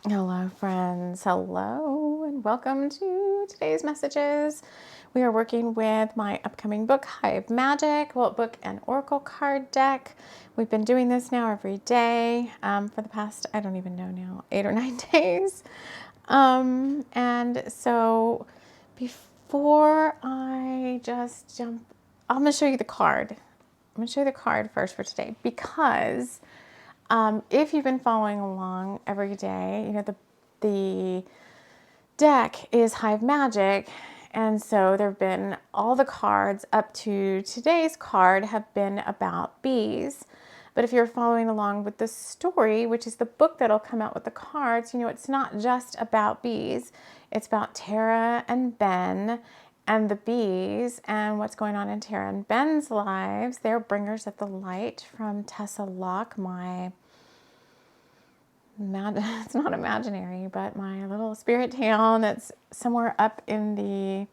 Hello, friends. Hello, and welcome to today's messages. We are working with my upcoming book, Hive Magic, book and oracle card deck. We've been doing this now every day for the past, I don't even know now, 8 or 9 days. And so before I just jump, I'm going to show you the card. I'm going to show you the card first for today because if you've been following along every day, you know, the deck is Hive Magic. And so there have been all the cards up to today's card have been about bees. But if you're following along with the story, which is the book that'll come out with the cards, you know, it's not just about bees. It's about Tara and Ben and the bees and what's going on in Tara and Ben's lives. They're bringers of the light from Tessa Locke, it's not imaginary, but my little spirit town that's somewhere up in the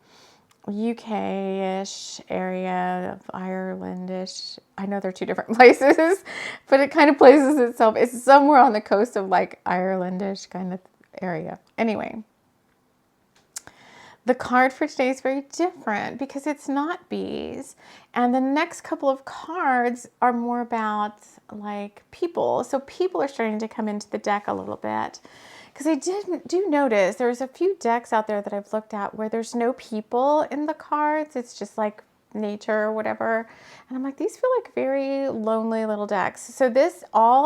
UK-ish area of Ireland-ish. I know they're two different places, but it kind of places itself. It's somewhere on the coast of like Ireland-ish kind of area. Anyway, the card for today is very different because it's not bees. And the next couple of cards are more about like people. So people are starting to come into the deck a little bit. Because I do notice there's a few decks out there that I've looked at where there's no people in the cards. It's just like nature or whatever. And I'm like, these feel like very lonely little decks. So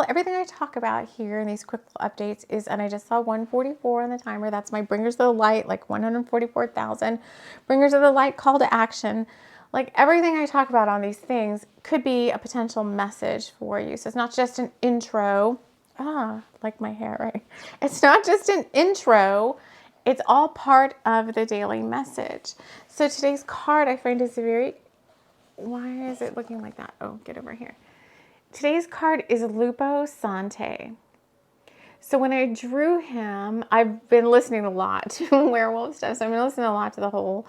everything I talk about here in these quick updates is, and I just saw 144 on the timer. That's my Bringers of the Light, like 144,000 Bringers of the Light call to action. Like everything I talk about on these things could be a potential message for you. So it's not just an intro. Like my hair, right? It's not just an intro. It's all part of the daily message. So today's card I find is why is it looking like that? Oh, get over here. Today's card is Lupo Sante. So when I drew him, I've been listening a lot to werewolf stuff. So I've been listening a lot to the whole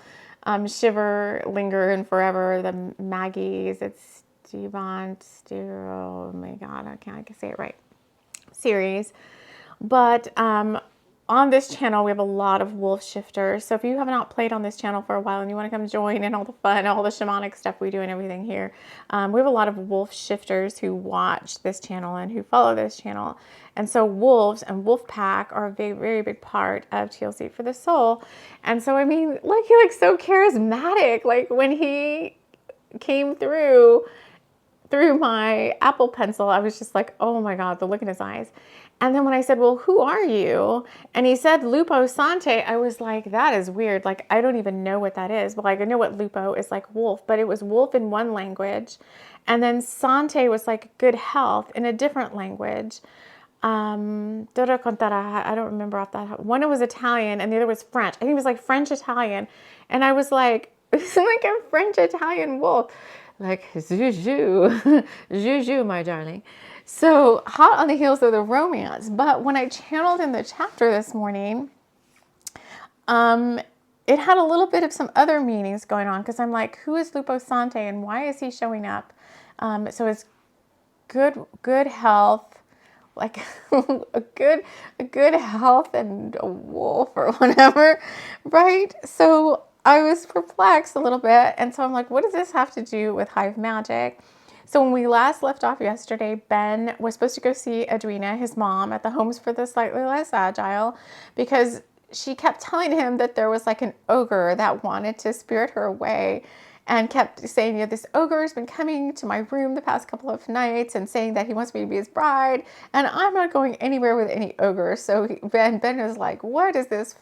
Shiver, Linger, and Forever, the Maggies. It's oh my God, I can't say it right. Series. But on this channel, we have a lot of wolf shifters. So if you have not played on this channel for a while and you want to come join in all the fun, all the shamanic stuff we do and everything here, we have a lot of wolf shifters who watch this channel and who follow this channel. And so wolves and wolf pack are a very, very big part of TLC for the Soul. And so, I mean, like, he like so charismatic. Like when he came through my Apple Pencil, I was just like, oh my God, the look in his eyes. And then when I said, well, who are you? And he said Lupo Sante, I was like, that is weird. Like, I don't even know what that is. But like, I know what Lupo is, like wolf, but it was wolf in one language. And then Sante was like good health in a different language. I don't remember off that. One was Italian and the other was French. I think it was like French-Italian. And I was like, it's like a French-Italian wolf. Like, Juju, Juju, my darling. So hot on the heels of the romance. But when I channeled in the chapter this morning, it had a little bit of some other meanings going on because I'm like, who is Lupo Sante and why is he showing up? So it's good health, like a good health and a wolf or whatever, right? So I was perplexed a little bit. And so I'm like, what does this have to do with Hive Magic? So when we last left off yesterday, Ben was supposed to go see Adrena, his mom, at the Homes for the Slightly Less Agile, because she kept telling him that there was like an ogre that wanted to spirit her away and kept saying, you know, this ogre has been coming to my room the past couple of nights and saying that he wants me to be his bride. And I'm not going anywhere with any ogre. So Ben was like, what is this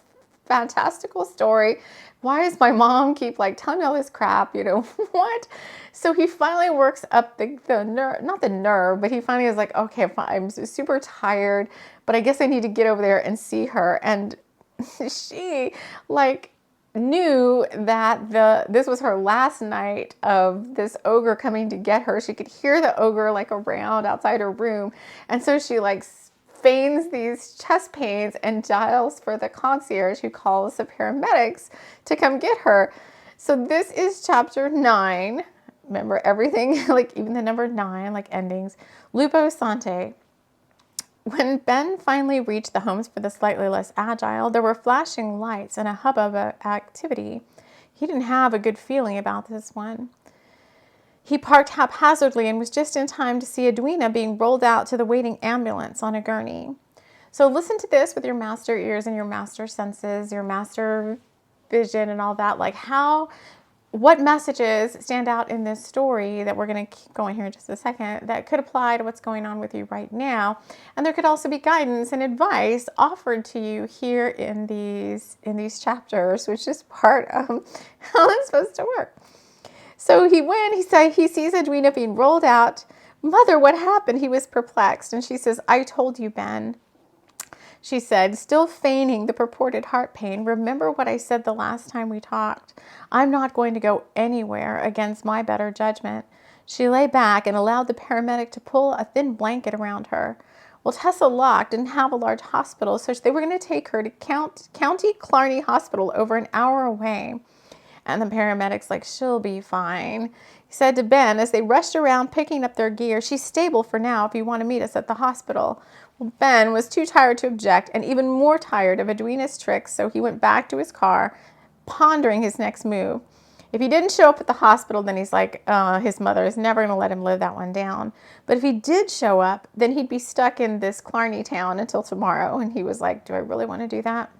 fantastical story? Why does my mom keep like telling me all this crap, you know, what? So he finally works up the nerve, not the nerve, but he finally is like, okay, I'm super tired, but I guess I need to get over there and see her. And she like knew that this was her last night of this ogre coming to get her. She could hear the ogre like around outside her room. And so she like feigns these chest pains and dials for the concierge who calls the paramedics to come get her. So this is chapter 9. Remember everything, like even the number 9, like endings. Lupo Sante. When Ben finally reached the homes for the slightly less agile, there were flashing lights and a hubbub of activity. He didn't have a good feeling about this one. He parked haphazardly and was just in time to see Edwina being rolled out to the waiting ambulance on a gurney. So listen to this with your master ears and your master senses, your master vision and all that. Like what messages stand out in this story that we're going to keep going here in just a second that could apply to what's going on with you right now. And there could also be guidance and advice offered to you here in these chapters, which is part of how it's supposed to work. So he sees Edwina being rolled out. Mother, what happened? He was perplexed. And she says, I told you, Ben. She said, still feigning the purported heart pain, remember what I said the last time we talked. I'm not going to go anywhere against my better judgment. She lay back and allowed the paramedic to pull a thin blanket around her. Well, Tessa Locke didn't have a large hospital, so they were going to take her to County Clarny Hospital over an hour away. And the paramedic's like, she'll be fine. He said to Ben as they rushed around picking up their gear, she's stable for now if you want to meet us at the hospital. Well, Ben was too tired to object and even more tired of Edwina's tricks, so he went back to his car, pondering his next move. If he didn't show up at the hospital, then he's like, his mother is never going to let him live that one down. But if he did show up, then he'd be stuck in this Clarny town until tomorrow. And he was like, do I really want to do that?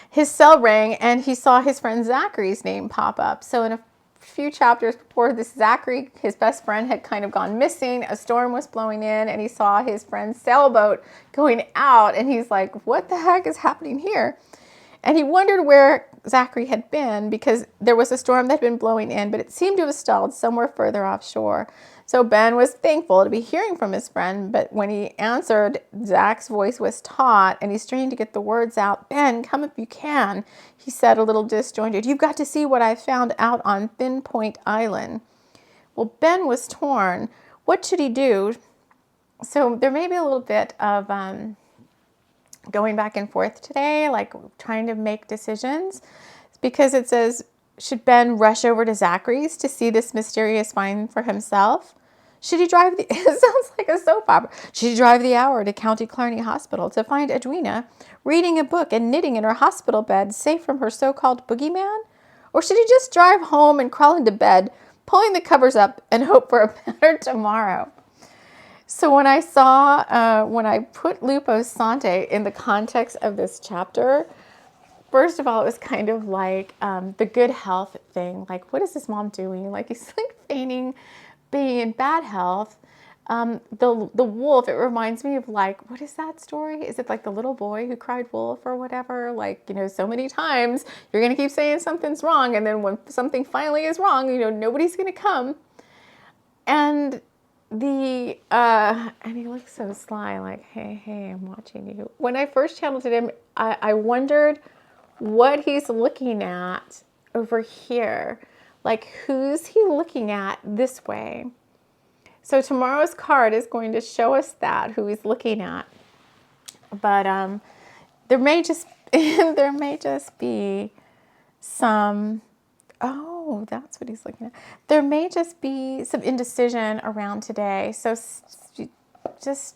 His cell rang and he saw his friend Zachary's name pop up. So in a few chapters before this, Zachary, his best friend, had kind of gone missing. A storm was blowing in and he saw his friend's sailboat going out and he's like, what the heck is happening here? And he wondered where Zachary had been because there was a storm that had been blowing in, but it seemed to have stalled somewhere further offshore. So Ben was thankful to be hearing from his friend, but when he answered, Zach's voice was taut and he strained to get the words out. Ben, come if you can, he said a little disjointed. You've got to see what I found out on Thin Point Island. Well, Ben was torn. What should he do? So there may be a little bit of going back and forth today, like trying to make decisions, because it says, should Ben rush over to Zachary's to see this mysterious find for himself? Should he drive it sounds like a soap opera. Should he drive the hour to County Clarny Hospital to find Edwina reading a book and knitting in her hospital bed, safe from her so-called boogeyman? Or should he just drive home and crawl into bed, pulling the covers up and hope for a better tomorrow? So when I put Lupo Sante in the context of this chapter, first of all, it was kind of like the good health thing. Like, what is this mom doing? Like, he's like feigning being in bad health. The wolf, it reminds me of like, what is that story? Is it like the little boy who cried wolf or whatever? Like, so many times you're going to keep saying something's wrong. And then when something finally is wrong, nobody's going to come. And and he looks so sly, like, hey, I'm watching you. When I first channeled him, I wondered what he's looking at over here. Like, who's he looking at this way? So tomorrow's card is going to show us that, who he's looking at. But there may just be some, oh, that's what he's looking at. There may just be some indecision around today. So just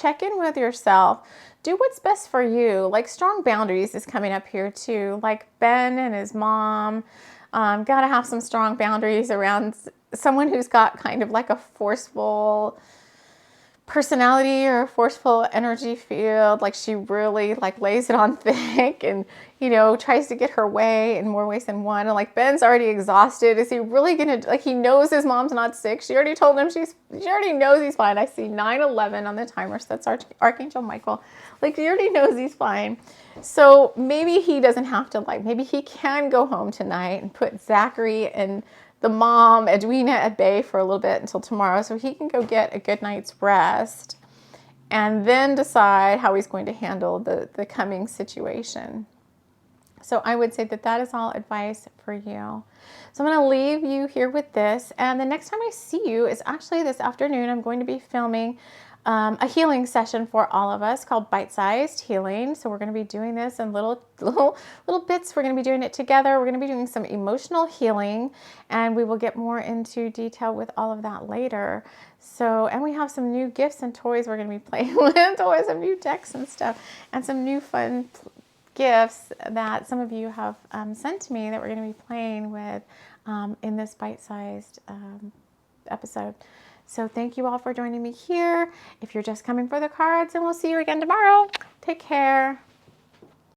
check in with yourself. Do what's best for you. Like, strong boundaries is coming up here too. Like Ben and his mom, got to have some strong boundaries around someone who's got kind of like a forceful personality or a forceful energy field. Like, she really like lays it on thick and, tries to get her way in more ways than one. And like, Ben's already exhausted. Is he really going to, like, he knows his mom's not sick. She already told him she already knows he's fine. I see 9/11 on the timer. So that's Archangel Michael. Like, he already knows he's fine. So maybe he doesn't have to, like, maybe he can go home tonight and put Zachary and the mom, Edwina, at bay for a little bit until tomorrow so he can go get a good night's rest and then decide how he's going to handle the coming situation. So I would say that is all advice for you. So I'm going to leave you here with this. And the next time I see you is actually this afternoon. I'm going to be filming a healing session for all of us called Bite-Sized Healing. So we're going to be doing this in little bits. We're going to be doing it together. We're going to be doing some emotional healing, and we will get more into detail with all of that later. So, and we have some new gifts and toys we're going to be playing with, toys, some new decks and stuff, and some new fun gifts that some of you have sent to me that we're going to be playing with in this bite-sized episode. So thank you all for joining me here. If you're just coming for the cards, and we'll see you again tomorrow. Take care.